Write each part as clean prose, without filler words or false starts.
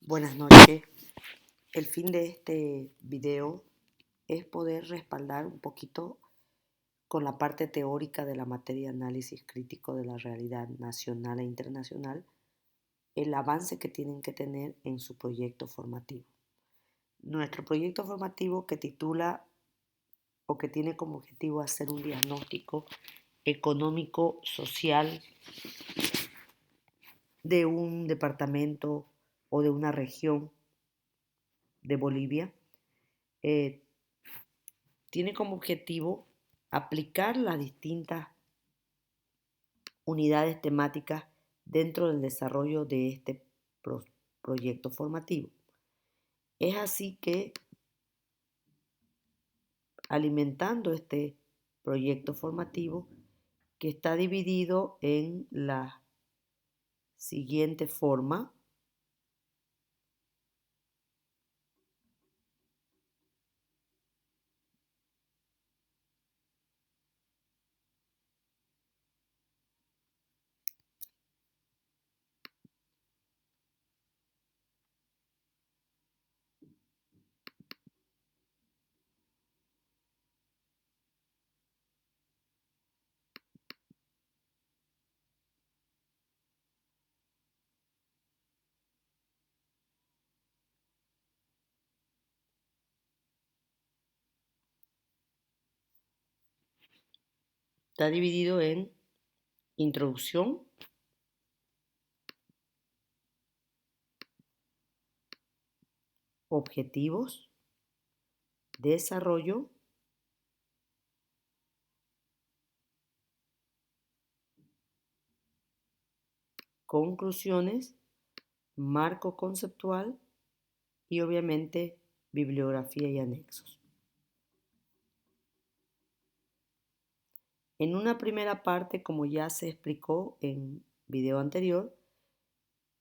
Buenas noches. El fin de este video es poder respaldar un poquito con la parte teórica de la materia de análisis crítico de la realidad nacional e internacional el avance que tienen que tener en su proyecto formativo. Nuestro proyecto formativo que titula o que tiene como objetivo hacer un diagnóstico económico, social de un departamento o de una región de Bolivia, eh, tiene como objetivo aplicar las distintas unidades temáticas dentro del desarrollo de este proyecto formativo. Es así que, alimentando este proyecto formativo, que está dividido en la siguiente forma. Está dividido en introducción, objetivos, desarrollo, conclusiones, marco conceptual y obviamente bibliografía y anexos. En una primera parte, como ya se explicó en video anterior,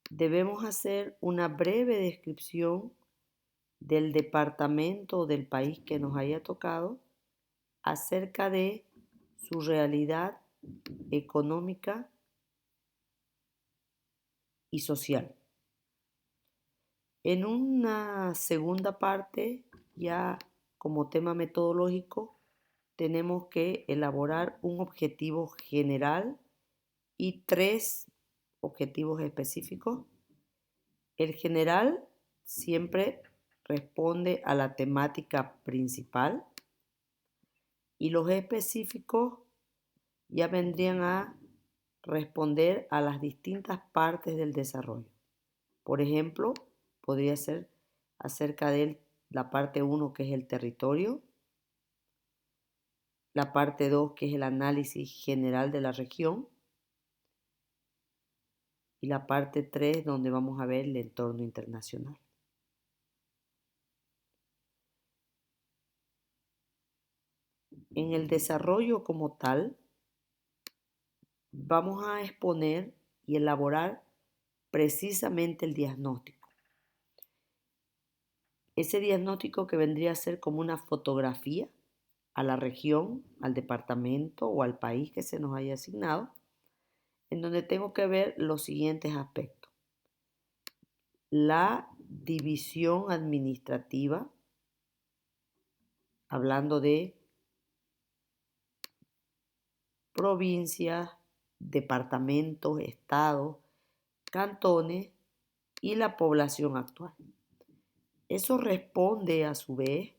debemos hacer una breve descripción del departamento o del país que nos haya tocado acerca de su realidad económica y social. En una segunda parte, ya como tema metodológico, tenemos que elaborar un objetivo general y 3 objetivos específicos. El general siempre responde a la temática principal y los específicos ya vendrían a responder a las distintas partes del desarrollo. Por ejemplo, podría ser acerca de la parte 1, que es el territorio, la parte 2, que es el análisis general de la región, y la parte 3, donde vamos a ver el entorno internacional. En el desarrollo como tal, vamos a exponer y elaborar precisamente el diagnóstico. Ese diagnóstico que vendría a ser como una fotografía a la región, al departamento o al país que se nos haya asignado, en donde tengo que ver los siguientes aspectos. La división administrativa, hablando de provincias, departamentos, estados, cantones y la población actual. Eso responde a su vez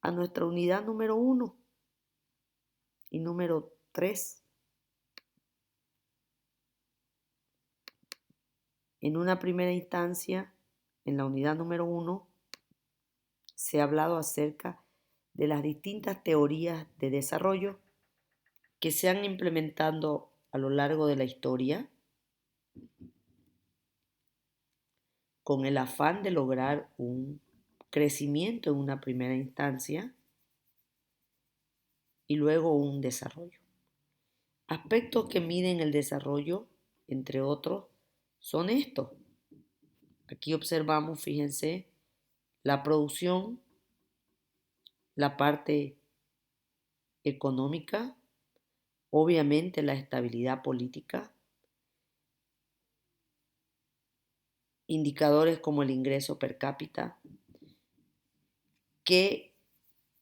a nuestra unidad número 1 y número 3. En una primera instancia, en la unidad número 1, se ha hablado acerca de las distintas teorías de desarrollo que se han implementado a lo largo de la historia con el afán de lograr un crecimiento en una primera instancia y luego un desarrollo. Aspectos que miden el desarrollo, entre otros, son estos. Aquí observamos, fíjense, la producción, la parte económica, obviamente la estabilidad política, indicadores como el ingreso per cápita,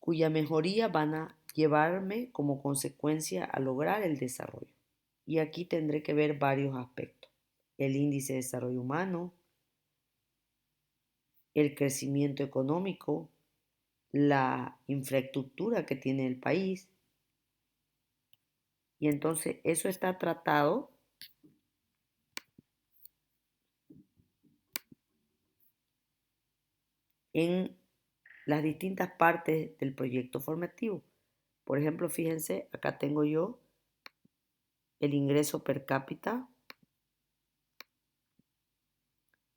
cuya mejoría van a llevarme como consecuencia a lograr el desarrollo. Y aquí tendré que ver varios aspectos. El índice de desarrollo humano, el crecimiento económico, la infraestructura que tiene el país. Y entonces eso está tratado en las distintas partes del proyecto formativo. Por ejemplo, fíjense, acá tengo yo el ingreso per cápita,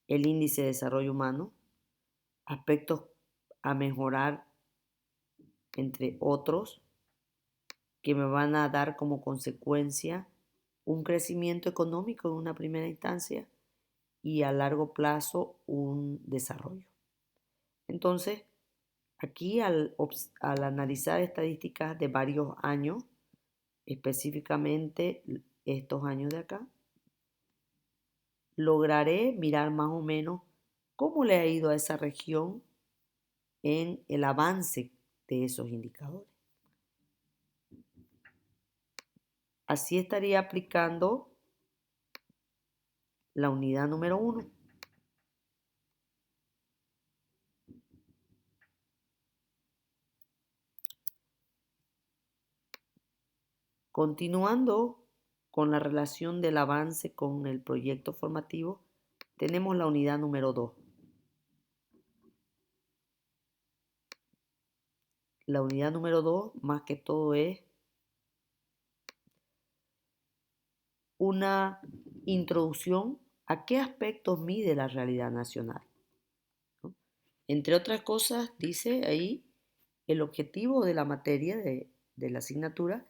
el índice de desarrollo humano, aspectos a mejorar, entre otros, que me van a dar como consecuencia un crecimiento económico en una primera instancia y a largo plazo un desarrollo. Entonces, aquí al analizar estadísticas de varios años, específicamente estos años de acá, lograré mirar más o menos cómo le ha ido a esa región en el avance de esos indicadores. Así estaría aplicando la unidad número 1. Continuando con la relación del avance con el proyecto formativo, tenemos la unidad número 2. La unidad número 2, más que todo, es una introducción a qué aspectos mide la realidad nacional, ¿no? Entre otras cosas, dice ahí, el objetivo de la materia de la asignatura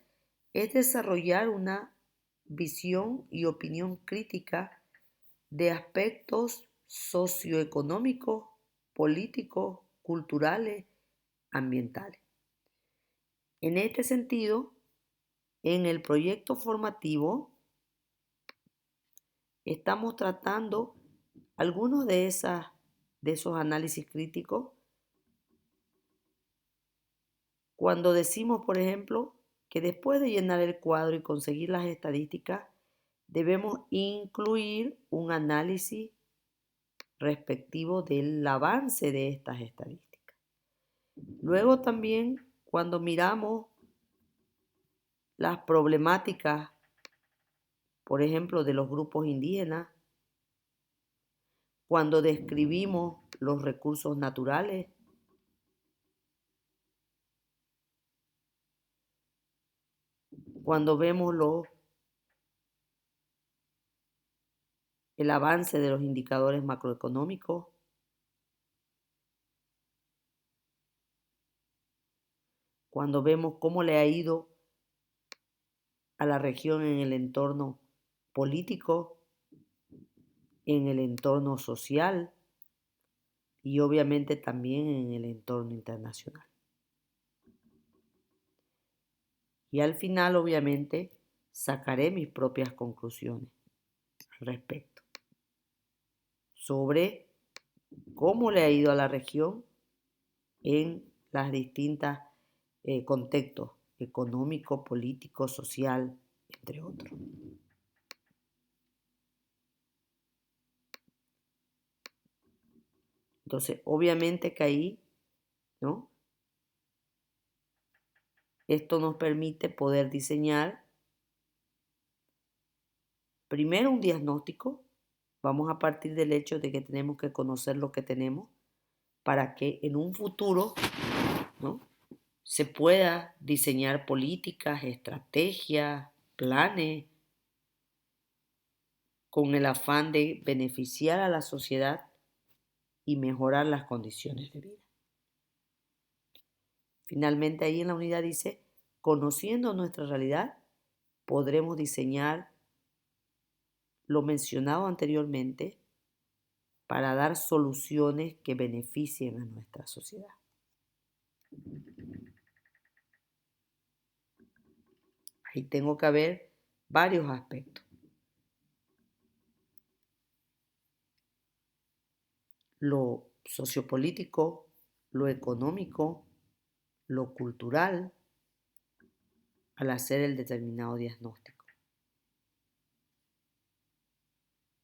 es desarrollar una visión y opinión crítica de aspectos socioeconómicos, políticos, culturales, ambientales. En este sentido, en el proyecto formativo estamos tratando algunos de esos análisis críticos cuando decimos, por ejemplo, que después de llenar el cuadro y conseguir las estadísticas, debemos incluir un análisis respectivo del avance de estas estadísticas. Luego también, cuando miramos las problemáticas, por ejemplo, de los grupos indígenas, cuando describimos los recursos naturales, cuando vemos el avance de los indicadores macroeconómicos, cuando vemos cómo le ha ido a la región en el entorno político, en el entorno social y obviamente también en el entorno internacional. Y al final, obviamente, sacaré mis propias conclusiones al respecto sobre cómo le ha ido a la región en las distintas contextos económico, político, social, entre otros. Entonces, obviamente que ahí, ¿no? Esto nos permite poder diseñar primero un diagnóstico. Vamos a partir del hecho de que tenemos que conocer lo que tenemos para que en un futuro, ¿no?, se pueda diseñar políticas, estrategias, planes, con el afán de beneficiar a la sociedad y mejorar las condiciones de vida. Finalmente, ahí en la unidad dice, conociendo nuestra realidad, podremos diseñar lo mencionado anteriormente para dar soluciones que beneficien a nuestra sociedad. Ahí tengo que ver varios aspectos. Lo sociopolítico, lo económico, lo cultural, al hacer el determinado diagnóstico.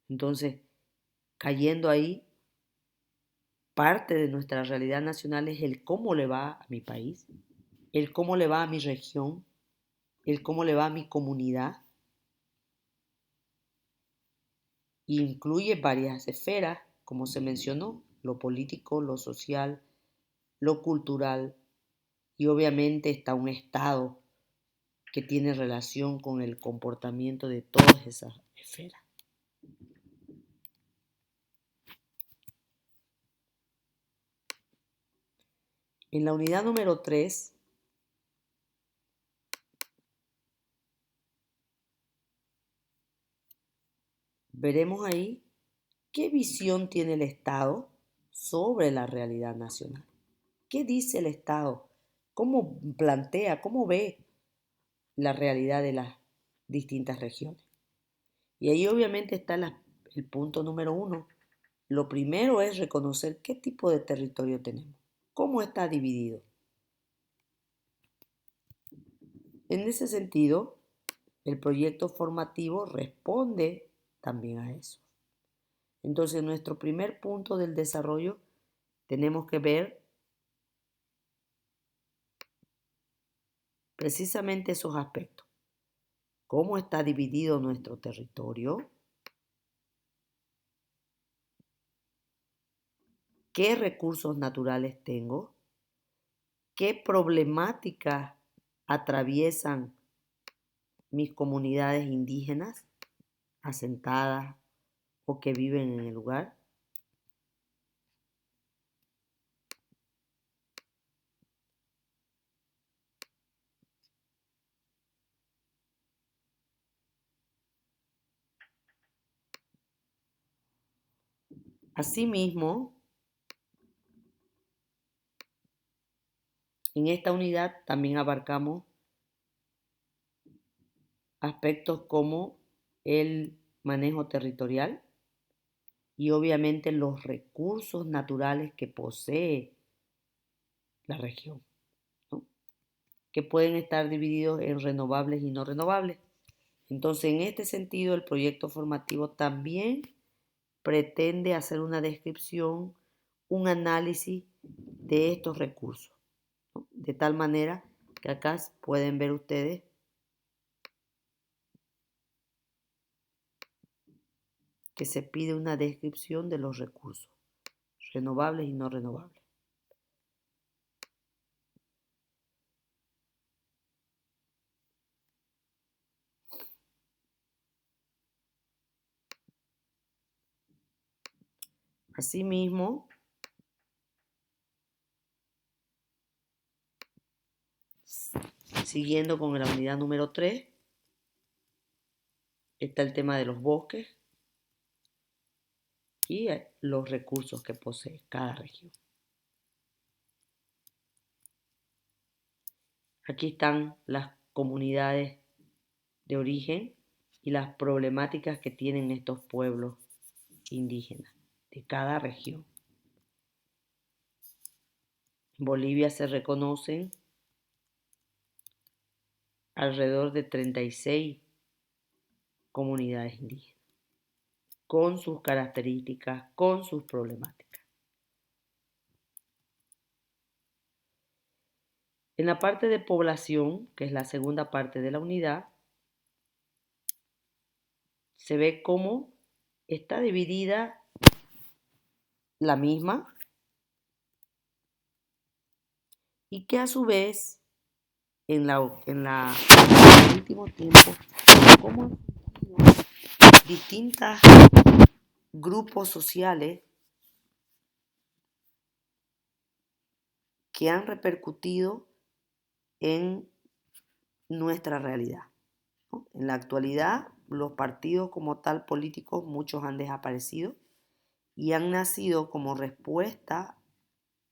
Entonces, cayendo ahí, parte de nuestra realidad nacional es el cómo le va a mi país, el cómo le va a mi región, el cómo le va a mi comunidad. Y incluye varias esferas, como se mencionó, lo político, lo social, lo cultural, y obviamente está un Estado que tiene relación con el comportamiento de todas esas esferas. En la unidad número 3, veremos ahí qué visión tiene el Estado sobre la realidad nacional. ¿Qué dice el Estado? ¿Cómo plantea, cómo ve la realidad de las distintas regiones? Y ahí obviamente está el punto número 1. Lo primero es reconocer qué tipo de territorio tenemos, cómo está dividido. En ese sentido, el proyecto formativo responde también a eso. Entonces, en nuestro primer punto del desarrollo, tenemos que ver precisamente esos aspectos. ¿Cómo está dividido nuestro territorio? ¿Qué recursos naturales tengo? ¿Qué problemáticas atraviesan mis comunidades indígenas asentadas o que viven en el lugar? Asimismo, en esta unidad también abarcamos aspectos como el manejo territorial y obviamente los recursos naturales que posee la región, ¿no? Que pueden estar divididos en renovables y no renovables. Entonces, en este sentido, el proyecto formativo también pretende hacer una descripción, un análisis de estos recursos, ¿no? De tal manera que acá pueden ver ustedes que se pide una descripción de los recursos, renovables y no renovables. Asimismo, siguiendo con la unidad número 3, está el tema de los bosques y los recursos que posee cada región. Aquí están las comunidades de origen y las problemáticas que tienen estos pueblos indígenas de cada región. En Bolivia se reconocen alrededor de 36 comunidades indígenas, con sus características, con sus problemáticas. En la parte de población, que es la segunda parte de la unidad, se ve cómo está dividida la misma y que a su vez en el último tiempo cómo han surgido distintos grupos sociales que han repercutido en nuestra realidad, ¿no? En la actualidad, los partidos como tal políticos, muchos han desaparecido y han nacido como respuesta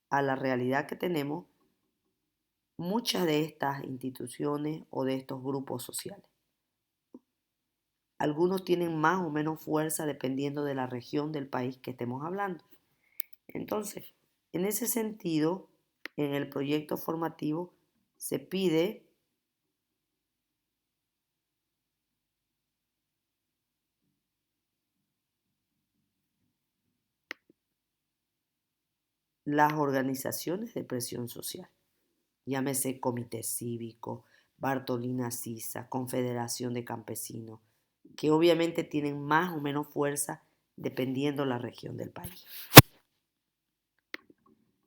a la realidad que tenemos muchas de estas instituciones o de estos grupos sociales. Algunos tienen más o menos fuerza dependiendo de la región del país que estemos hablando. Entonces, en ese sentido, en el proyecto formativo se pide las organizaciones de presión social, llámese Comité Cívico, Bartolina Sisa, Confederación de Campesinos, que obviamente tienen más o menos fuerza dependiendo la región del país.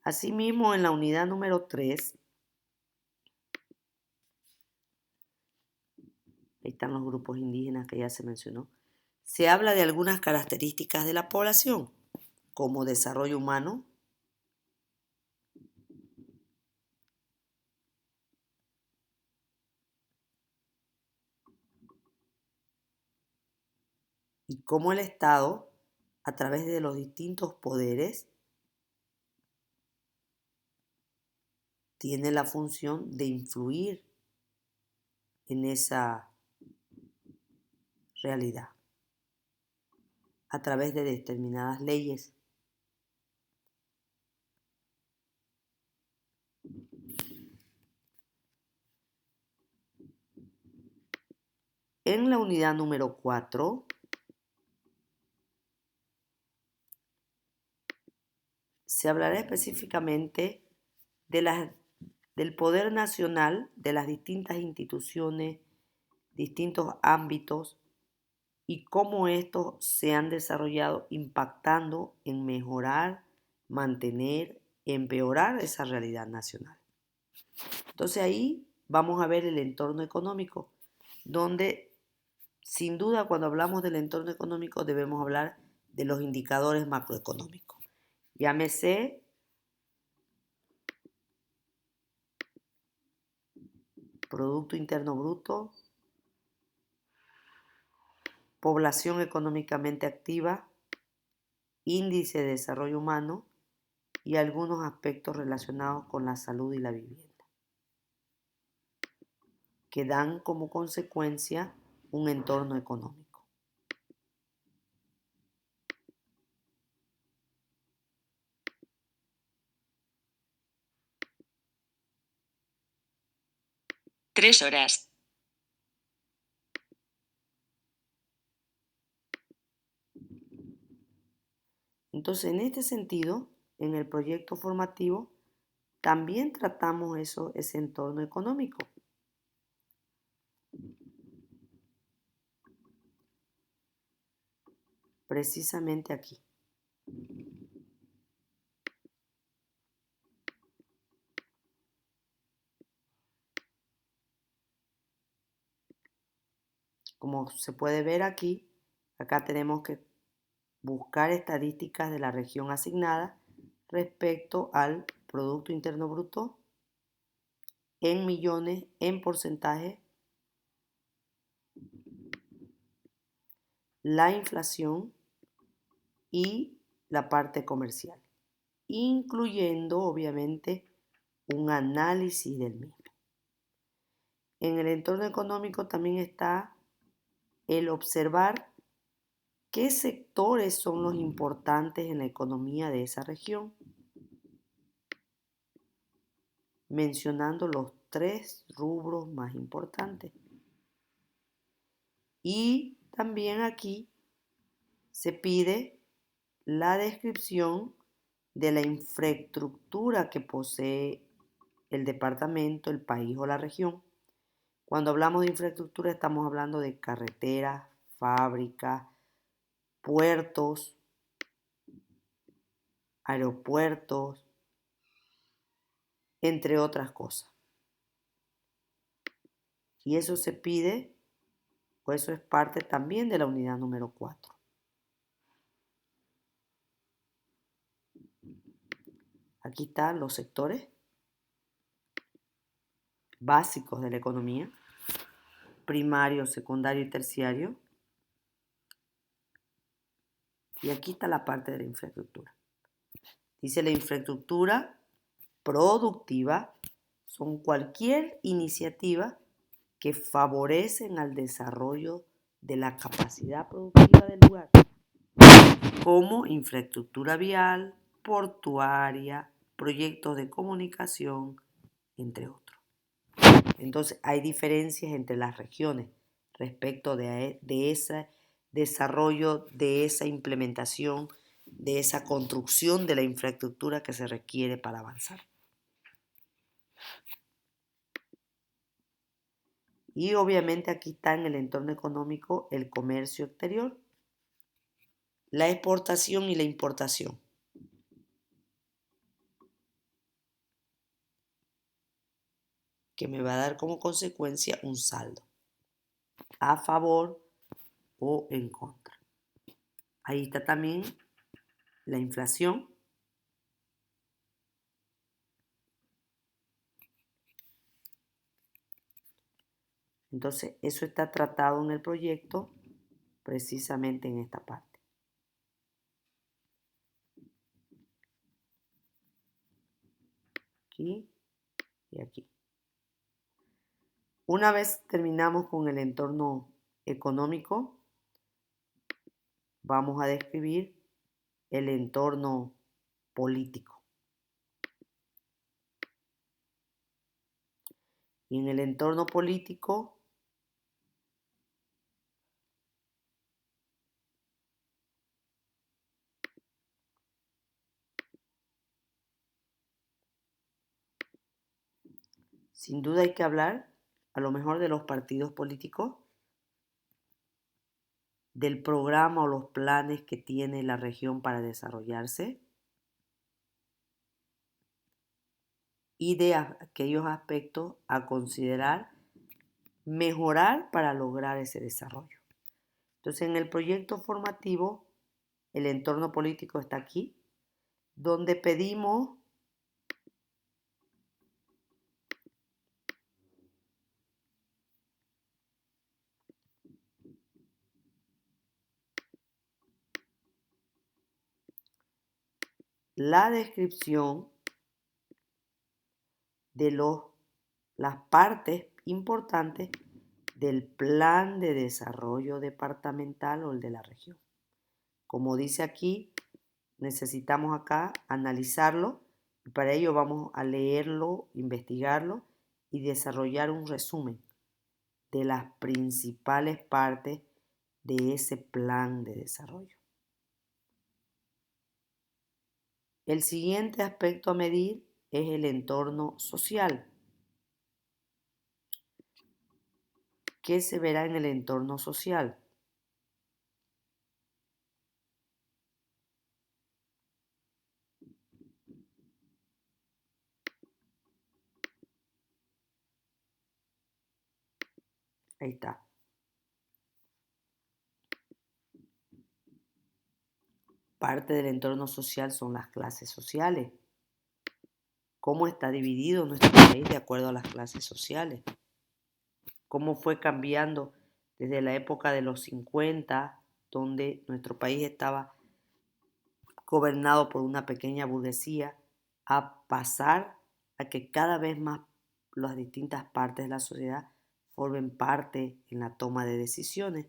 Asimismo, en la unidad número 3, ahí están los grupos indígenas que ya se mencionó, se habla de algunas características de la población, como desarrollo humano, y cómo el Estado, a través de los distintos poderes, tiene la función de influir en esa realidad a través de determinadas leyes. En la unidad número 4 se hablará específicamente del poder nacional, de las distintas instituciones, distintos ámbitos y cómo estos se han desarrollado impactando en mejorar, mantener, empeorar esa realidad nacional. Entonces ahí vamos a ver el entorno económico, donde sin duda cuando hablamos del entorno económico debemos hablar de los indicadores macroeconómicos. Llámese Producto Interno Bruto, población económicamente activa, índice de desarrollo humano y algunos aspectos relacionados con la salud y la vivienda, que dan como consecuencia un entorno económico. Tres horas. Entonces, en este sentido, en el proyecto formativo, también tratamos ese entorno económico. Precisamente aquí. Como se puede ver aquí, acá tenemos que buscar estadísticas de la región asignada respecto al Producto Interno Bruto en millones, en porcentaje, la inflación y la parte comercial, incluyendo obviamente un análisis del mismo. En el entorno económico también está el observar qué sectores son los importantes en la economía de esa región, mencionando los 3 rubros más importantes. Y también aquí se pide la descripción de la infraestructura que posee el departamento, el país o la región. Cuando hablamos de infraestructura estamos hablando de carreteras, fábricas, puertos, aeropuertos, entre otras cosas. Y eso se pide, o eso es parte también de la unidad número 4. Aquí están los sectores básicos de la economía, primario, secundario y terciario. Y aquí está la parte de la infraestructura. Dice la infraestructura productiva son cualquier iniciativa que favorecen al desarrollo de la capacidad productiva del lugar, como infraestructura vial, portuaria, proyectos de comunicación, entre otros. Entonces, hay diferencias entre las regiones respecto de ese desarrollo, de esa implementación, de esa construcción de la infraestructura que se requiere para avanzar. Y obviamente aquí está en el entorno económico el comercio exterior, la exportación y la importación. Que me va a dar como consecuencia un saldo a favor o en contra. Ahí está también la inflación. Entonces, eso está tratado en el proyecto precisamente en esta parte. Aquí y aquí. Una vez terminamos con el entorno económico, vamos a describir el entorno político. Y en el entorno político sin duda hay que hablar a lo mejor de los partidos políticos, del programa o los planes que tiene la región para desarrollarse y de aquellos aspectos a considerar mejorar para lograr ese desarrollo. Entonces, en el proyecto formativo, el entorno político está aquí, donde pedimos la descripción de las partes importantes del plan de desarrollo departamental o el de la región. Como dice aquí, necesitamos acá analizarlo y para ello vamos a leerlo, investigarlo y desarrollar un resumen de las principales partes de ese plan de desarrollo. El siguiente aspecto a medir es el entorno social. ¿Qué se verá en el entorno social? Ahí está. Parte del entorno social son las clases sociales. ¿Cómo está dividido nuestro país de acuerdo a las clases sociales? ¿Cómo fue cambiando desde la época de los 50, donde nuestro país estaba gobernado por una pequeña burguesía, a pasar a que cada vez más las distintas partes de la sociedad formen parte en la toma de decisiones?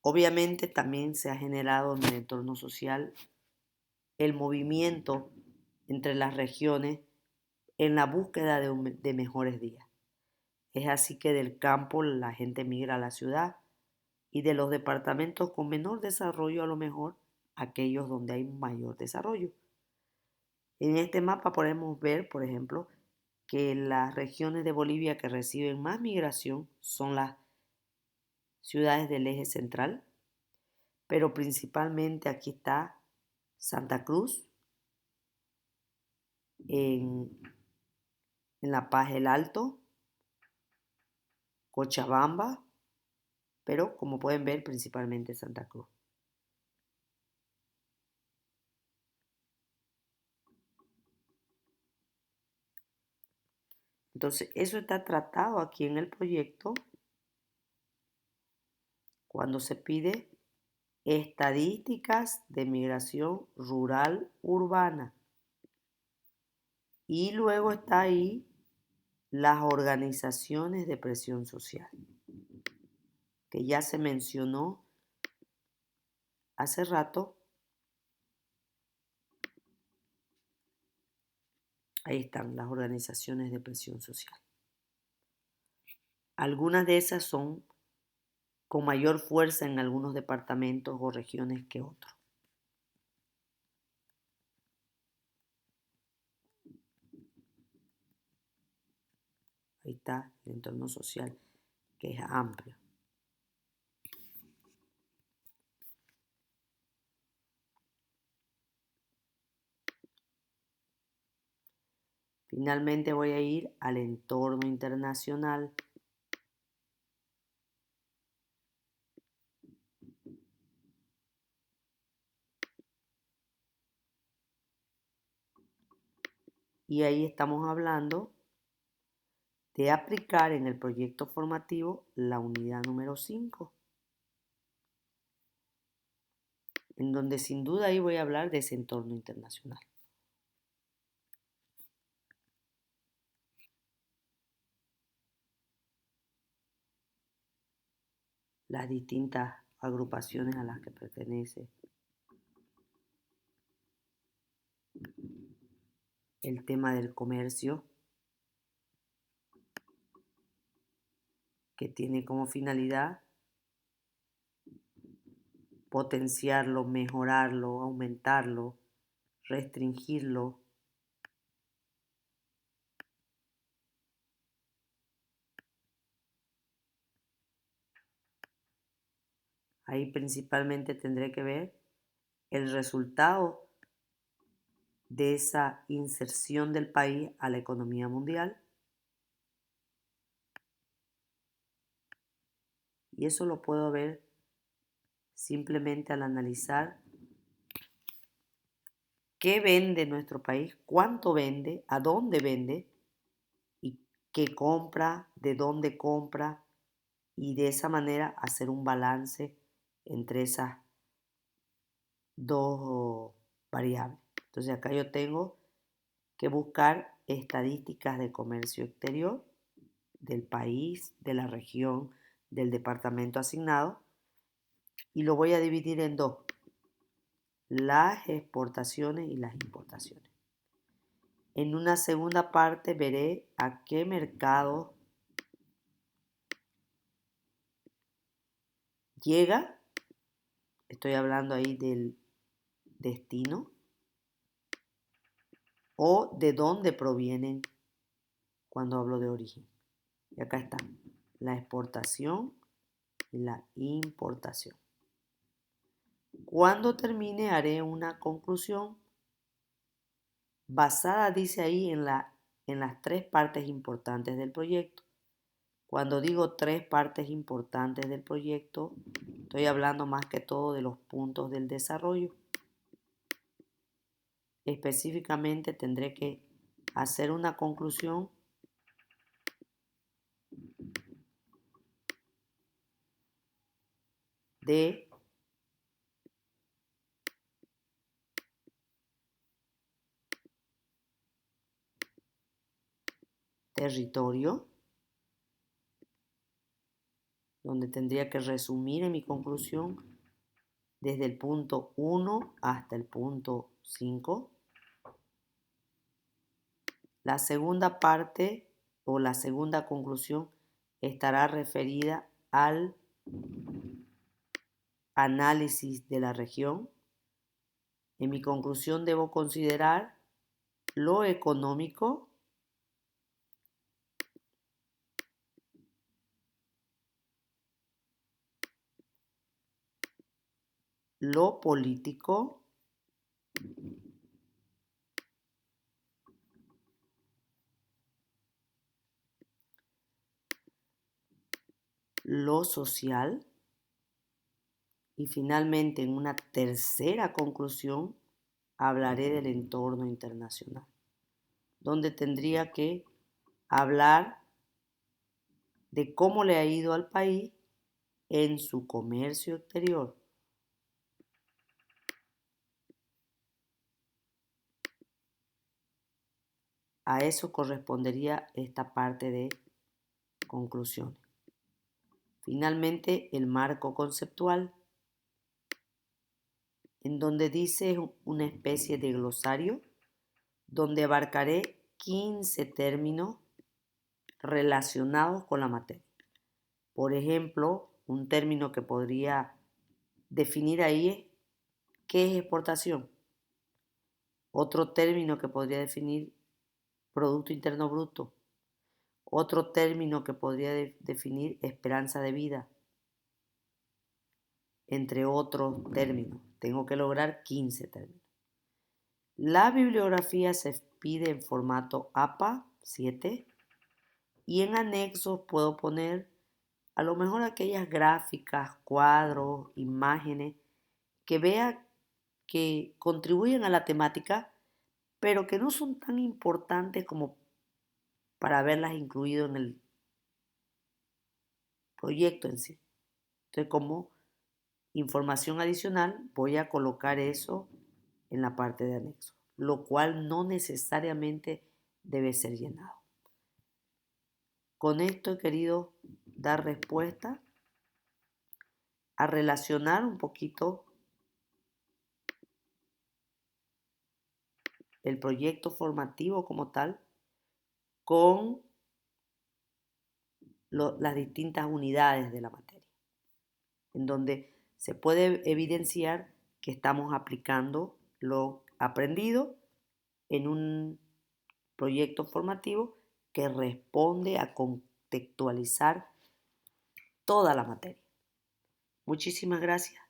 Obviamente también se ha generado en el entorno social el movimiento entre las regiones en la búsqueda de mejores días. Es así que del campo la gente migra a la ciudad y de los departamentos con menor desarrollo a lo mejor aquellos donde hay mayor desarrollo. En este mapa podemos ver, por ejemplo, que las regiones de Bolivia que reciben más migración son las ciudades del eje central, pero principalmente aquí está Santa Cruz, en La Paz el Alto, Cochabamba, pero como pueden ver principalmente Santa Cruz. Entonces, eso está tratado aquí en el proyecto cuando se pide estadísticas de migración rural urbana Y luego está ahí las organizaciones de presión social, que ya se mencionó hace rato. Ahí están las organizaciones de presión social. Algunas de esas son con mayor fuerza en algunos departamentos o regiones que otros. Ahí está el entorno social, que es amplio. Finalmente voy a ir al entorno internacional. Y ahí estamos hablando de aplicar en el proyecto formativo la unidad número 5, en donde sin duda ahí voy a hablar de ese entorno internacional. Las distintas agrupaciones a las que pertenece, el tema del comercio, que tiene como finalidad potenciarlo, mejorarlo, aumentarlo, restringirlo. Ahí principalmente tendré que ver el resultado de esa inserción del país a la economía mundial. Y eso lo puedo ver simplemente al analizar qué vende nuestro país, cuánto vende, a dónde vende y qué compra, de dónde compra, y de esa manera hacer un balance entre esas dos variables. Entonces acá yo tengo que buscar estadísticas de comercio exterior del país, de la región, del departamento asignado, y lo voy a dividir en dos: las exportaciones y las importaciones. En una segunda parte veré a qué mercado llega, estoy hablando ahí del destino, o de dónde provienen cuando hablo de origen. Y acá está la exportación y la importación. Cuando termine haré una conclusión basada, dice ahí, en las tres partes importantes del proyecto. Cuando digo tres partes importantes del proyecto, estoy hablando más que todo de los puntos del desarrollo. Específicamente tendré que hacer una conclusión de territorio, donde tendría que resumir en mi conclusión desde el punto 1 hasta el punto 5. La segunda parte o la segunda conclusión estará referida al análisis de la región. En mi conclusión debo considerar lo económico, lo político, lo social, y finalmente en una tercera conclusión hablaré del entorno internacional, donde tendría que hablar de cómo le ha ido al país en su comercio exterior. A eso correspondería esta parte de conclusiones. Finalmente, el marco conceptual, en donde dice una especie de glosario, donde abarcaré 15 términos relacionados con la materia. Por ejemplo, un término que podría definir ahí es ¿qué es exportación? Otro término que podría definir Producto Interno Bruto. Otro término que podría definir esperanza de vida, entre otros términos. Tengo que lograr 15 términos. La bibliografía se pide en formato APA 7 y en anexos puedo poner a lo mejor aquellas gráficas, cuadros, imágenes que vea que contribuyen a la temática, pero que no son tan importantes como para haberlas incluido en el proyecto en sí. Entonces, como información adicional, voy a colocar eso en la parte de anexo, lo cual no necesariamente debe ser llenado. Con esto he querido dar respuesta a relacionar un poquito el proyecto formativo como tal con las distintas unidades de la materia, en donde se puede evidenciar que estamos aplicando lo aprendido en un proyecto formativo que responde a contextualizar toda la materia. Muchísimas gracias.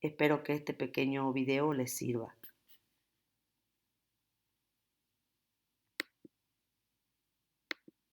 Espero que este pequeño video les sirva.